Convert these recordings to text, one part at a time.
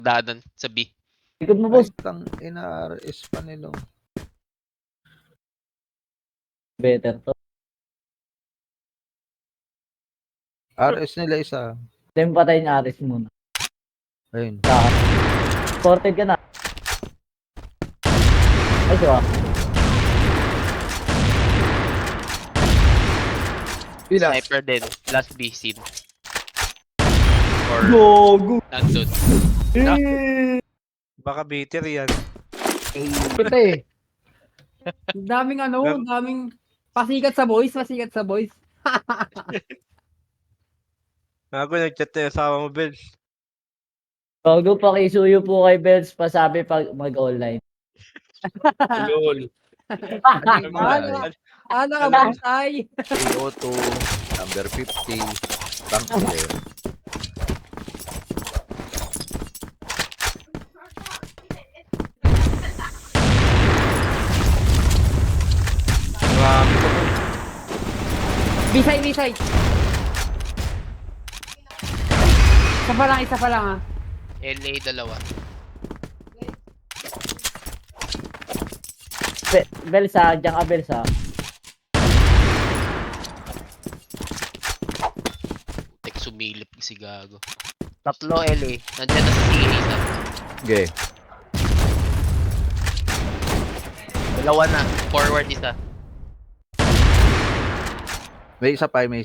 Dadan sa B. Ikot mo, Ay, boss. tang ina-RS pa nila. Better to. RS nila isa. Then patayin yung Aris muna. Ayun. Saka. Ported ka na. Ay, siya. Sniper din. Last B scene. Or Gogo. nandun. Baka bitter yan. Puta eh. Daming daming pasikat sa boys, Ako nag-chat na yung asawa mo, Bel. Gogo, pakisuyo po kay Bells. Pasabi pag mag-online. Lol. Nakamatay. AO2, number 50, tank player. Marami ko po. Bisay. Isa pa lang ah. LA dalawa. Bells ha, diyan ka Bells ha. Tek sumilip si Gago. Tatlo LA. Nandiyan na sa CA isa. Okay. Dalawa na. Forward isa. May isa pa. May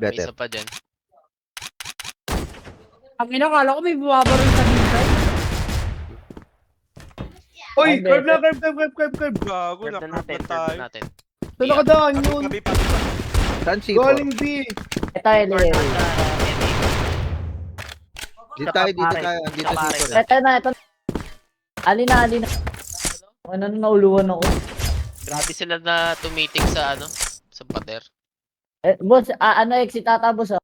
Better. isa pa dyan. Ang inakala ko may bumabaro sa bisay. Uy! Ay, Curve na, Better. curve! Gago, Curve na natin. nakurve Curve tayo. na natin. Ito nakadaan Papi, yun. papi. Saan C4? Galing B! Ito, Eli. Dito tayo. Dito C4. Ito na. Ali na. Ano na nauluan ako. Grabe sila na tumitig sa sa pader. Boss, ano exit ata, boss ha?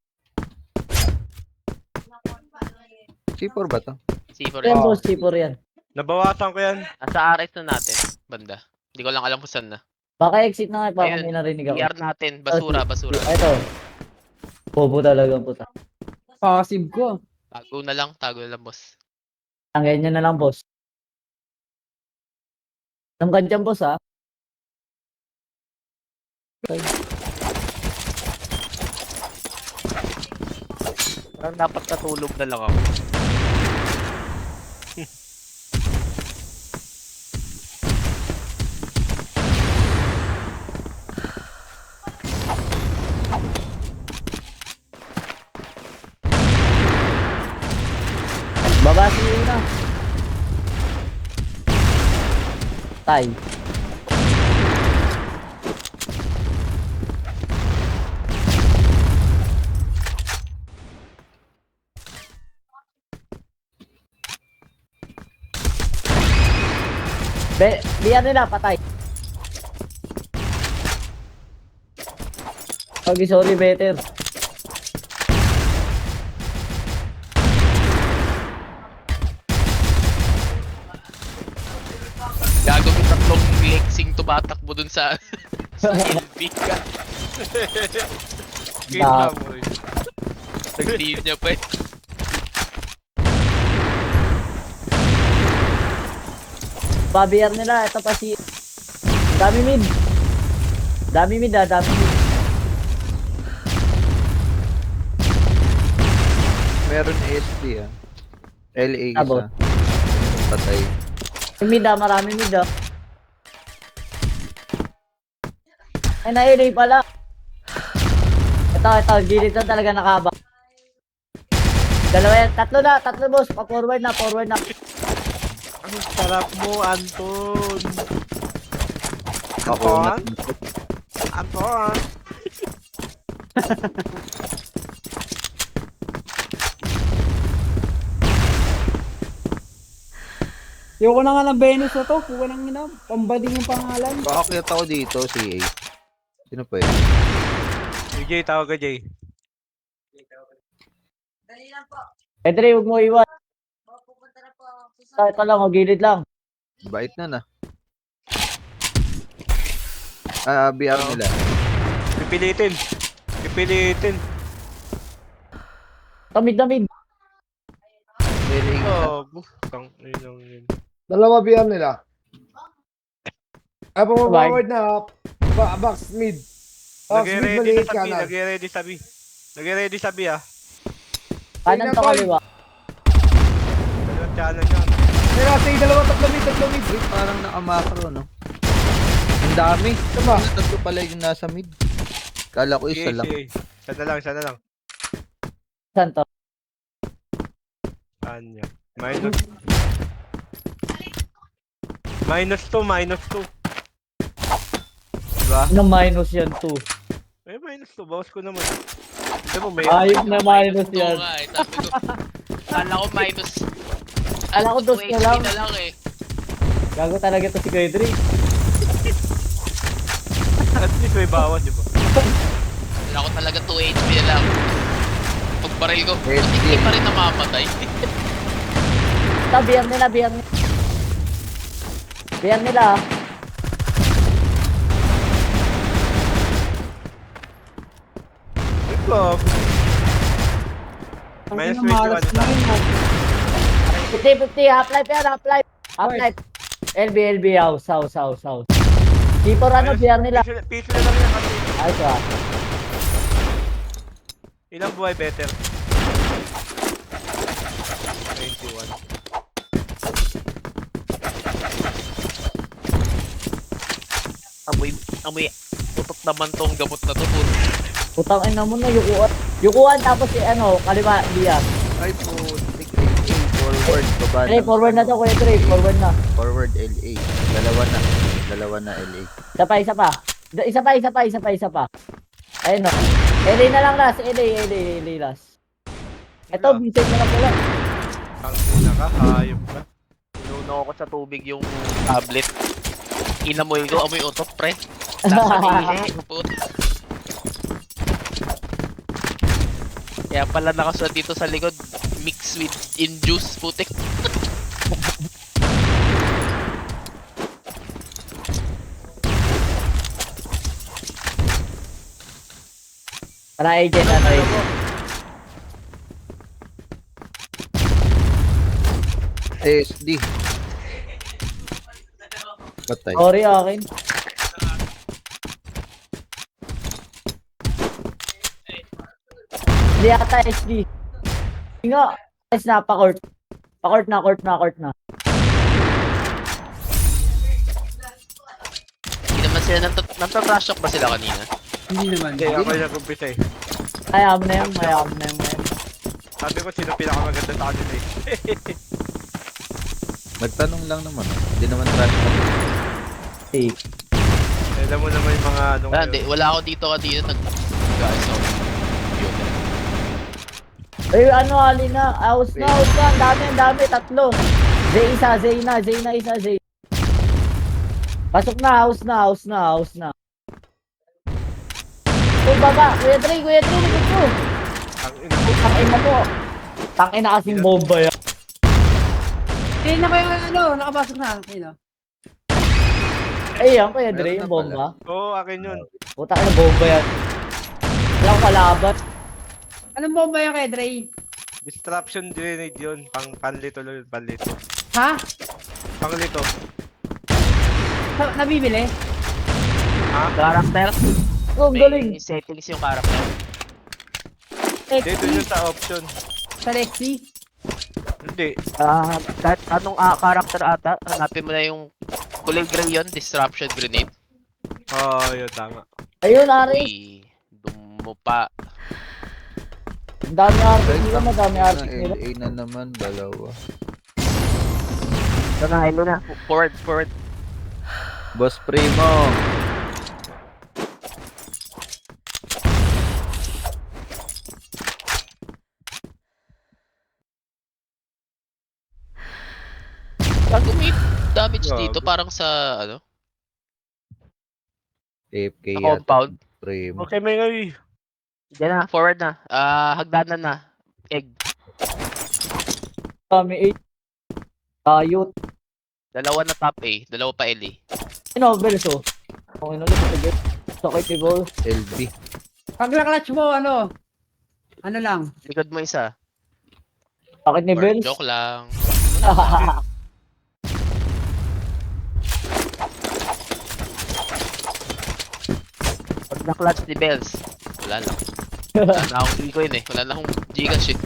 C4 ba to? C4 Yan, yan. boss, C4 yan. Nabawasan ko yan. Nasa RS na natin. Banda. Hindi ko lang alam kung saan na. Baka exit na nga, parang Ayun. may narinig ako. ER natin. Basura. Ito. Bobo talaga po. Passive ko. Tago na lang, boss. Ang ganyan na lang, boss. Ang ganyan, boss ha? Parang dapat natulog na lang ako. Babasi yun na. Tay. Biyan nila, patay. Okay, sorry, better. Gago yung tatlong Lexing tumatakbo dun sa LB ka. Kita mo eh. Nag-team niya pa eh. Babiyar nila, ito pa si... Dami mid. Dami mid. Meron ASD LA isa. Abo. Patay. Mid marami mid Ay, na-LA pala. Ito, gilid na talaga nakaba. Dalawa yan, tatlo boss, forward na. Ang sarap mo, Anton. Ako na. Anton! Ayoko na nga ng Venus na to. Kuha nang ina. Pambading yung pangalan. Bakit ako dito, CA? Sino pa Jay, tawag ka, Jay. Pedre, huwag mo iwan. Ito lang, gilid lang. Bait na. BR nila. Pipilitin. Ito, mid na mid. LA isa. Oh, bukang. Yun. Dalawa BR nila. Ay, pumapaward na. Box mid. Box mid Nag-ready maliit sa B. kanan. Nag-ready sa B ah. Kanan to kaliwa. Dalawang channel yan. Kaya say dalawa, tatlo mid. Uy, parang naka-macro, no? Ang dami. Diba? Tatlo pala yung nasa mid. Kala ko isa lang. Isa na lang. Saan to? Saan yan? Minus 2. Diba? Ano minus yan to? Minus 2. Bawas ko naman. Hindi mo, may... Ayos na minus Ito yan. nga eh. Sabi ko, kala ko minus. Kala ko dos 2 na HP lang. na lang eh. Gago talaga to si Kuya Dre. At least may bawas, diba? Kala ko talaga 2 HP na lang. Pag baril ko, Eh, hindi pa rin namamatay. Biar nila. Biar nila. Ikaw. Ang Minus pinamalas 21 na yun. 50-50, half-life yan, half-life. Half-life. LB, house. T4 ano, biar nila. Piso na lang yan kasi. Ayos ba? Ilang buhay better? 21. Amoy, tutok naman tong gamot na to. Putang ina mo na, yukuan tapos si ano, kaliwa, biar. Ay po, take LA. Forward. Baba Dre, ng forward na ano, to, Kuya Dre, forward na. Forward LA. Dalawa na LA. Isa pa. Ayun no. LA na lang last, LA last. Ito, bisit na lang pala. Ang nakahayop ka. Inuno ko sa tubig yung tablet. Inamoy ko, amoy utot pre. Nasa put. Kaya pala nakasuot dito sa likod, mix with induce putik. Para agent, ano agent. SD. Patay. Sorry akin. Hindi ata SD. Hindi nga. Yes na, pa-court. Court na. Hindi naman sila nanta-trash talk ba sila kanina? Hindi naman. Hindi, ako yung nag-umpisa eh. Ayaw mo na yan. Sabi ko sino pinakamaganda sa kanila eh. Nagtanong lang naman. Hindi naman trash talk. Hey. Alam mo naman yung mga ano Wala, ngayon. hindi. Wala ako dito kanina guys, so computer. Ay, ano, Alina? House na. Ang dami. Tatlo. Zay na. Pasok na, house na. Kung baba, Kuya Dre, likod ko. Ang ina mo. Tangina mo. Tangina kasing bomba yan. Eh, na kayo, ano, nakapasok na. Ayun, Ay, yan, Kuya Dre, Meron yung na pala. bomba. Oo, akin yun. Puta ka na bomba yan. Walang kalaban. Anong bomba yan kay Dre? Disruption grenade yun. Panlito. Ha? Panglito. Nabibili? Ha? Character? Oh, ang galing. May settings yung character. Dito yun sa option. Sa Lexi? Hindi. Kahit anong character ata, hanapin mo na yung kulay gray yun, disruption grenade. Oo, yun tama. Ayun, Ari. Uy, dumupa. Ang dami arctic Guys, nila, madami na arctic nila. LA na naman. Dalawa. Sanahin mo na. Forward. Boss Primo. Bago may damage Gago. dito, parang sa, ano, AFK sa yata. compound. Primo. Okay, may ngayon. Diyan na, forward na. Hagdanan na. Egg. Dami 8. Youth. Dalawa na top A, dalawa pa L A. Ano, Belso? Okay na ulit. Sakit ni Ball. LB. Pag na-clutch mo, ano lang, Likod mo isa. Bakit ni Or Bells? joke lang. Pag na-clutch ni Bells, wala lang. Wala na akong Bitcoin eh. Wala na akong Gcash eh.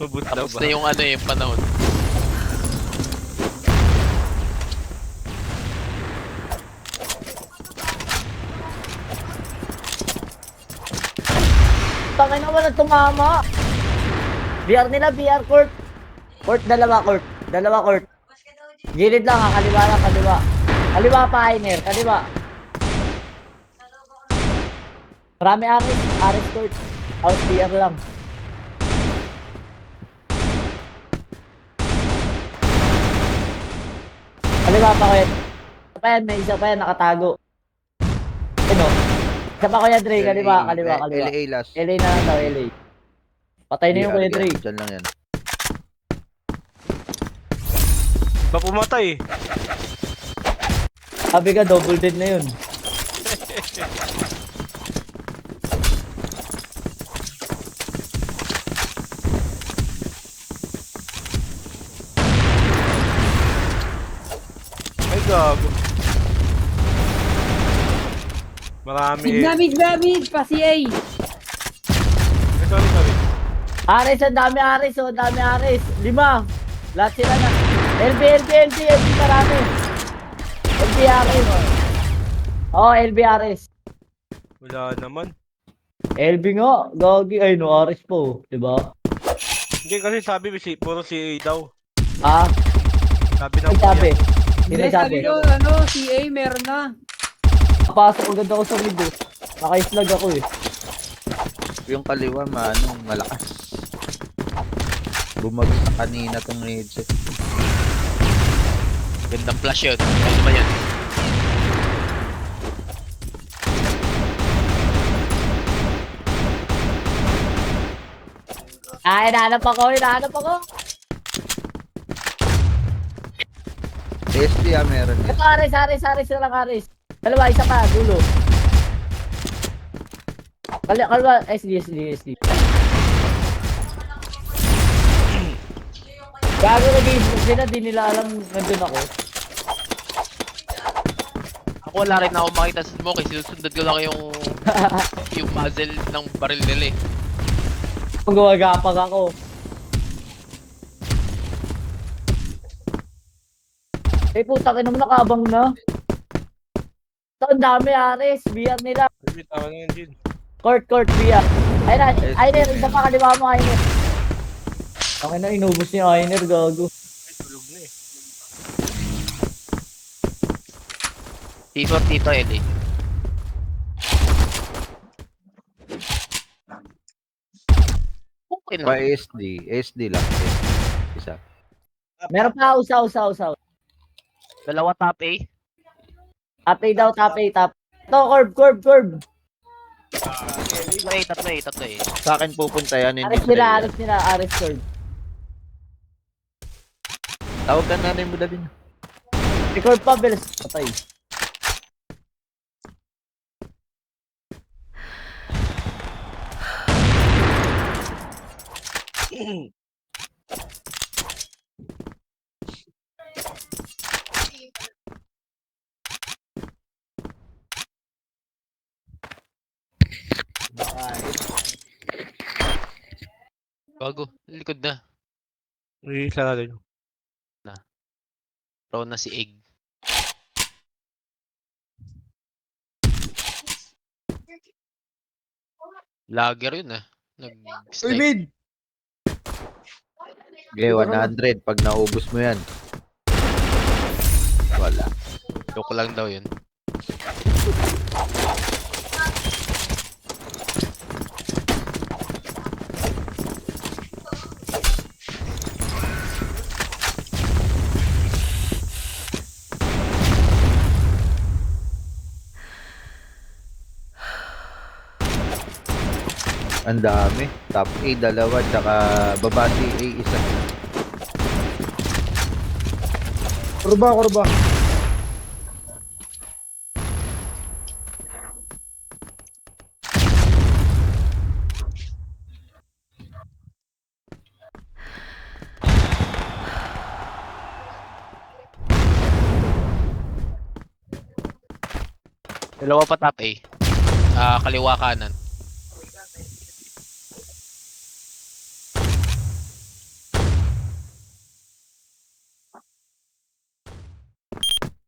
Mabut na Tapos ba? na yung ano eh, yung panahon. Tangin na wala tumama. BR nila, BR court. Court, dalawa court. Dalawa court. Gilid lang ha, kaliwa lang, kaliwa. Kaliwa pa, Ainer, kaliwa. Marami Aris, Aris court. House BR lang. Kaliwa pa ko yan. Isa pa yan, may isa pa yan, nakatago. Ano? Isa pa ko yan, Dre, kaliwa, kaliwa, kaliwa. LA last. LA na lang daw, LA. Patay na yung kuya Dre. Diyan lang yan. Ba pumatay? Sabi ka, double dead na yun. Ay, gago. Marami Mid eh. na, mid na, mid. Pa si A. Ay, sorry. Aris, ang dami Aris, oh, ang dami Aris. 5. Lahat sila na. LB, marami. LB Aris. Oh, LB Aris. Wala naman. LB nga, gagi. Ay, no, Aris po. Diba? Hindi kasi sabi, puro si A daw. Ah, Sabi ng ang sabi. Sino Hindi, sabi? sabi ko, ano, si A meron na. Napasok agad ako sa mid, oh. Naka-islag ako, eh. Yung kaliwa, malakas. Bumagsak kanina tong headset. Gandang flash yun. Ano naman yan? Ah, hinahanap ako. SD meron yan. Ito, Aris na lang, Aris. Dalawa, isa pa, dulo. Kalwa, SD. Gago nag-i-smoke sila, di nila alam nandun ako. Ako wala rin ako makita sa smoke eh. Sinusundan ko lang yung muzzle ng baril nila eh. Gumagapag ako. Eh puta, ka naman nakabang na. Ito, ang dami Aris, BR nila. Ay, tawa na yan, Jin. Court, BR. Ainer, isa pa kaliwa mo, Ainer. Okay na, inubos niya Ainer, gago. Ay, tulog na eh. T4 dito eh. Okay Pa lang. SD lang. Isa. Meron pa, usaw. Dalawa top A. Top A daw, top. Ito, curb. Tatlo A. Sa akin pupunta yan. Hindi Aris nila, Aris curb. Tawag ka na rin mo din. Si curb pa, Bels. Patay. Bago. Likod na. Ay, isa natin. Pro na si Egg. Lager yun ah. Uy, Nag-snipe. mid! Okay, 100. Pag naubos mo yan. Wala. Joke lang daw yun. Ang dami. Top A, dalawa. Tsaka babati A, isa. Kurba. Dalawa pa top A. Kaliwa kanan.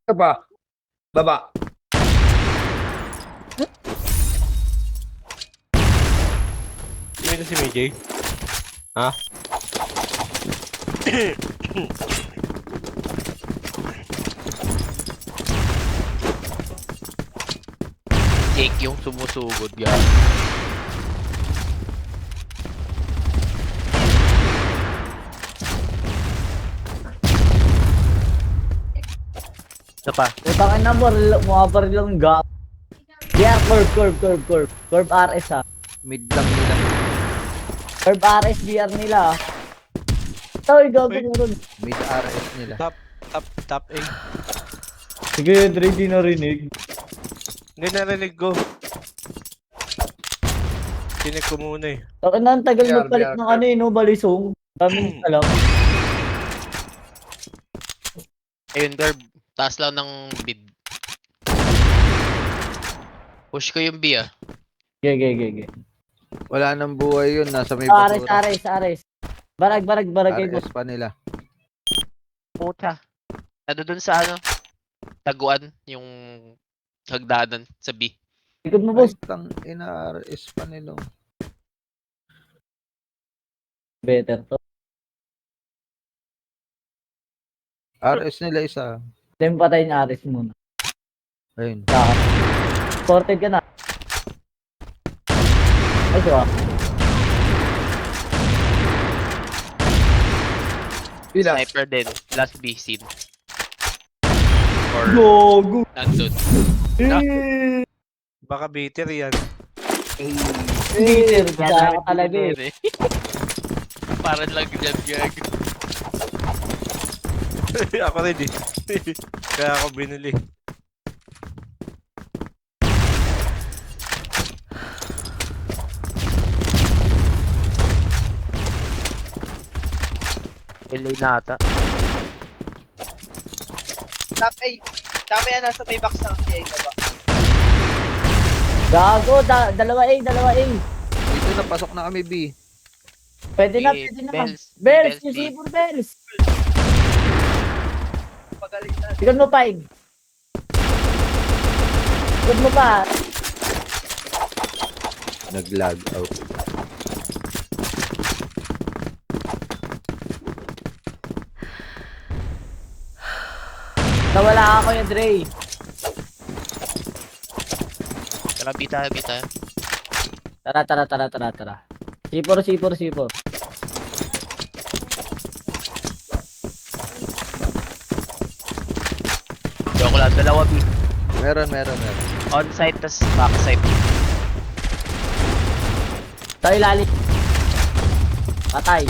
Ito pa. Baba. Sino na si MJ? Ha? Jake yung sumusugod yan. Isa pa. Putang ina mo, mga baril lang gap. BR, curve. Curve RS ha. Mid lang nila. Curve RS, BR nila. Ito, gago mo ron. Mid RS nila. Top A. Sige, Dre, di narinig. Hindi narinig ko. Tinig ko muna eh. Takin na, ang tagal BR, magpalit BR, ng ano eh, no, balisong. Daming alam. Ayun, Garb. Taas lang ng bid. Push ko yung B ah. Ge. Wala nang buhay yun. Nasa may Ares. basura. Barag kayo. RS pa nila. Puta. Ano dun sa ano? Taguan. Yung hagdanan sa B. Ikot mo, boss. Tang ina RS pa nila. Better to. RS nila isa. Then patayin yung Ares muna. Ayun. Saka. Sorted ka na. Ay, siya. Pilas. Sniper din. Last B scene. Or Gogo. nandun. Baka bitter yan. Bitter. Kaya ka talaga eh. Parang lang dyan gag. Ako rin eh. Kaya ako binili. LA na ata. Tama yan, nasa may box ng PA ka ba? Gago. Dalawa A. Dito na pasok na kami B. Pwede na. Bells. Yung B. sipur Bells. Pagaling na. Ikot mo, Paig. Ikot mo pa. Nag-lag out. Nawala ako yung Dre. Tara, B tayo. Tara. Sipor. Joke lang. Dalawa B. Meron. On-site, tas backside. Tayo ilalim. Patay.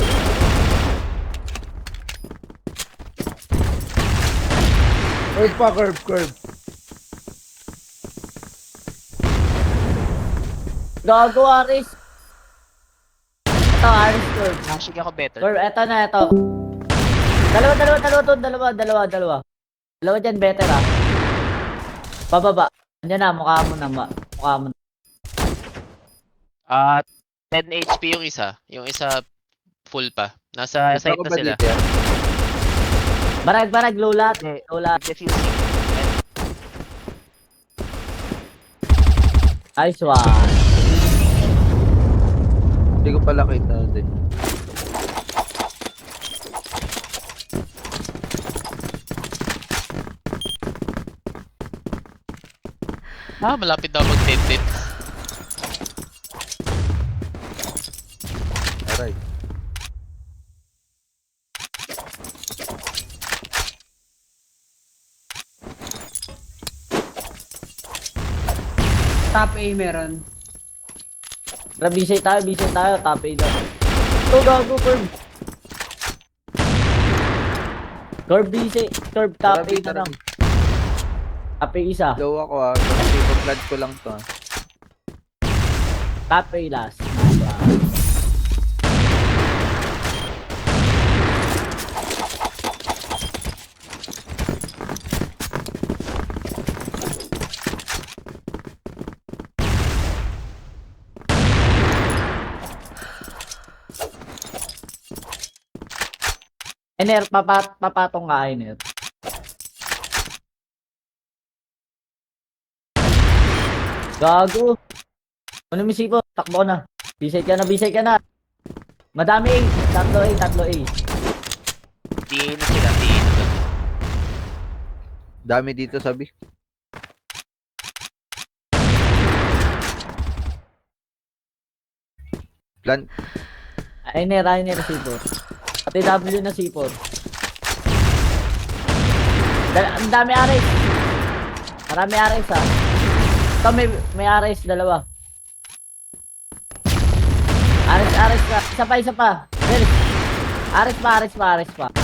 Curve. Gago, Aris. Ito, Aris curve. Flashing ako better. Curve, eto na. Dalawa. Dalawa dyan, better ah. Bababa. Andiyan na, mukha mo na. 10 HP yung isa. Yung isa full pa. Nasa site na sila. Barag, low lahat. Defusing. Nice one. Hindi ko pala kita din. Malapit na mag-10. Aray. Top A meron. Tara, bisay tayo. Top A daw. Ito, gago, curve. Curve, bisay. Curve, top A na lang. Top A isa. Low ako kasi blood ko lang to. Top A last. Iner, papatong ka, Iner. Gago. Ano may sipo? Takbo ko na. Bisay ka na. Madami A. Tatlo A. Tiin na sila, tiin na. Dami dito sabi. Plan. Iner, C4. Pati W na C4. Ang dami Ares. Marami Ares ha. Ito may Ares, dalawa. Ares ka. Isa pa. Ares pa.